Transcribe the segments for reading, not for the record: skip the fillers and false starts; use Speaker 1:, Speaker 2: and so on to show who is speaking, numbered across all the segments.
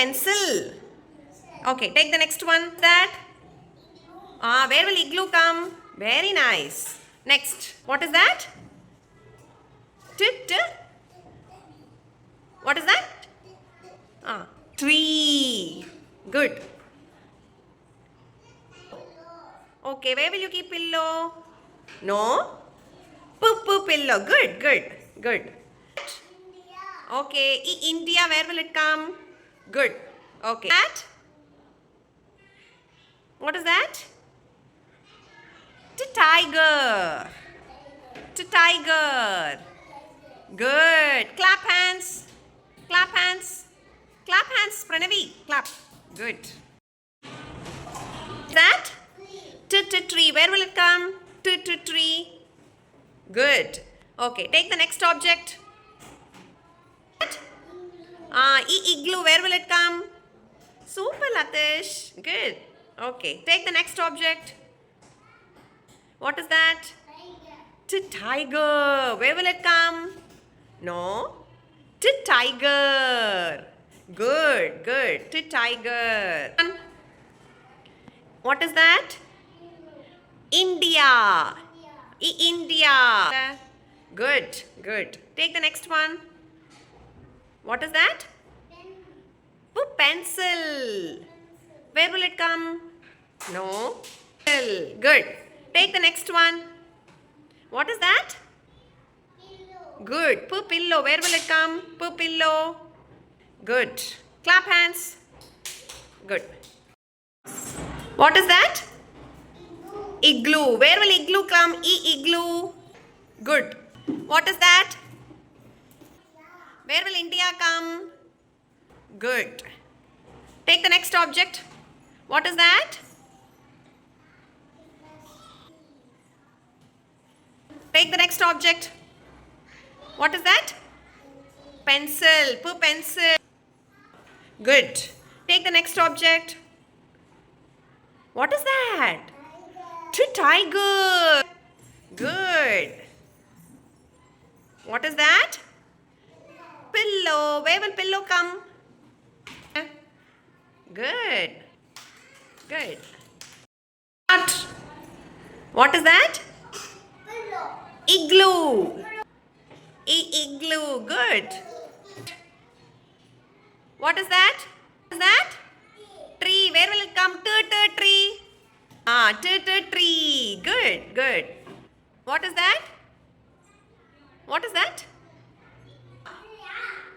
Speaker 1: pencil. Okay, take the next one. That. Where will igloo come? Very nice. Next, what is that? T. What is that? Tree. Good. Okay, where will you keep pillow? No. Poo pillow. Good. Okay, India, where will it come? Good. Okay. That? What is that? Tiger. Tiger. Good. Clap hands. Clap hands. Clap hands, Pranavi. Clap. Good. That? Tree. Where will it come? Tree. Good. Okay. Take the next object. Igloo. Where will it come? Super, Latish. Good. Okay. Take the next object. What is that? Tiger. Where will it come? No. Tiger. Good. Tiger. What is that? India. India. Good. Take the next one. What is that? Pencil. Where will it come? No. Good. Take the next one. What is that? Good. Pillow. Where will it come? Pillow. Good. Clap hands. Good. What is that? Igloo. Where will igloo come? Igloo. Good. What is that? Where will India come? Good. Take the next object. What is that? Take the next object. What is that? Pencil. Pencil. Good. Take the next object. What is that? Tiger. Good. What is that? Pillow. Where will pillow come? Good. What is that? Igloo. Igloo. Good. What is that? Tree. Where will it come? Tree. Tree. Good. What is that?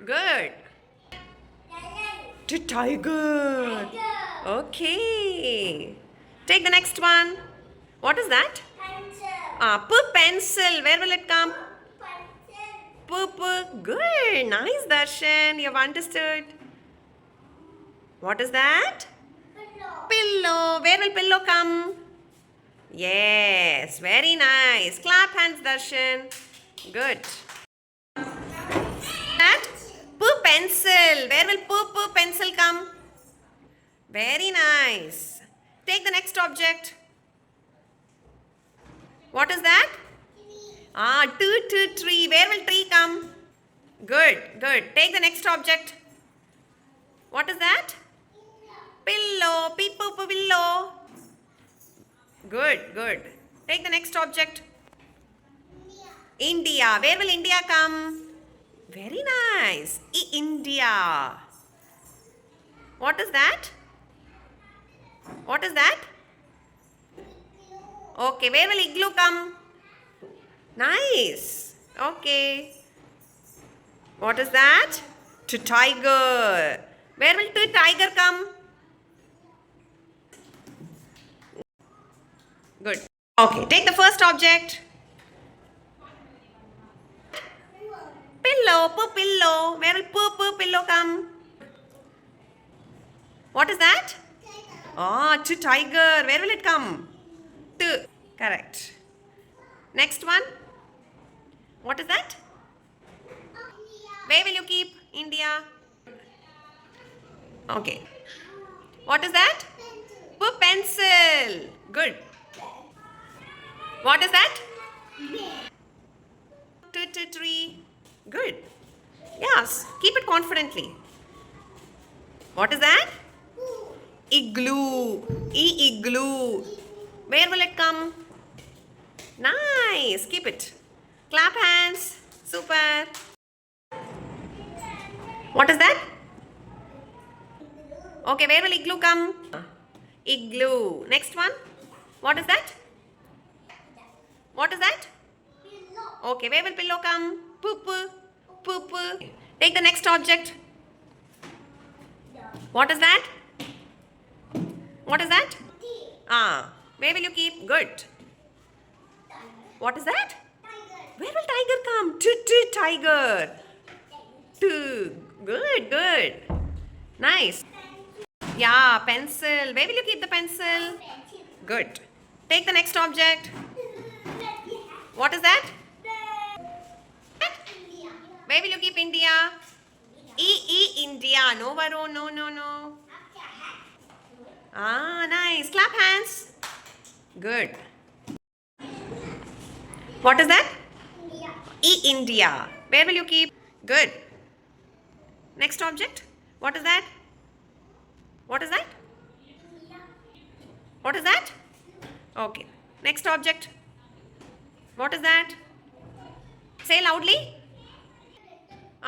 Speaker 1: Good. Tiger. Okay. Take the next one. What is that? Pencil. Where will it come? Good. Nice, Darshan. You've understood. What is that? Pillow. Where will pillow come? Yes. Very nice. Clap hands, Darshan. Good. That? Pencil. Where will pencil come? Very nice. Take the next object. What is that? Tree. Where will tree come? Good. Take the next object. What is that? Pillow. Pillow. Good. Take the next object. India. Where will India come? Very nice. India. What is that? Okay, where will igloo come? Nice. Okay. What is that? Tiger. Where will tiger come? Good. Okay, take the first object. Pillow. Pillow. Where will pillow come? What is that? Tiger. Where will it come? Correct. Next one. What is that? Where will you keep India? Okay. What is that? Pencil. Good. What is that? Tree. Good. Yes. Keep it confidently. What is that? Igloo. Igloo. Where will it come? Nice. Keep it. Clap hands. Super. What is that? Okay, where will igloo come? Igloo. Next one. What is that? What is that? Okay, where will pillow come? Poop. Poop. Take the next object. What is that? What is that? Where will you keep? Good. What is that? Where will tiger come? Tiger. Good, good. Nice. Yeah, pencil. Where will you keep the pencil? Good. Take the next object. What is that? Where will you keep India? India. No, Varun. No. Nice. Clap hands. Good. What is that? India. Where will you keep? Good. Next object. What is that? What is that? What is that? Okay. Next object. What is that? Say loudly.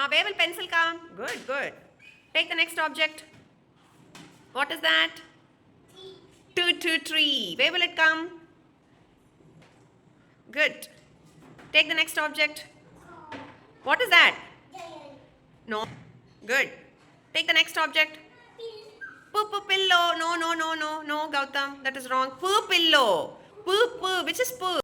Speaker 1: Where will pencil come? Good, good. Take the next object. What is that? Tree. Where will it come? Good. Take the next object. What is that? No. Good. Take the next object. Pillow. No, Gautam. That is wrong. Pillow. Which is poo?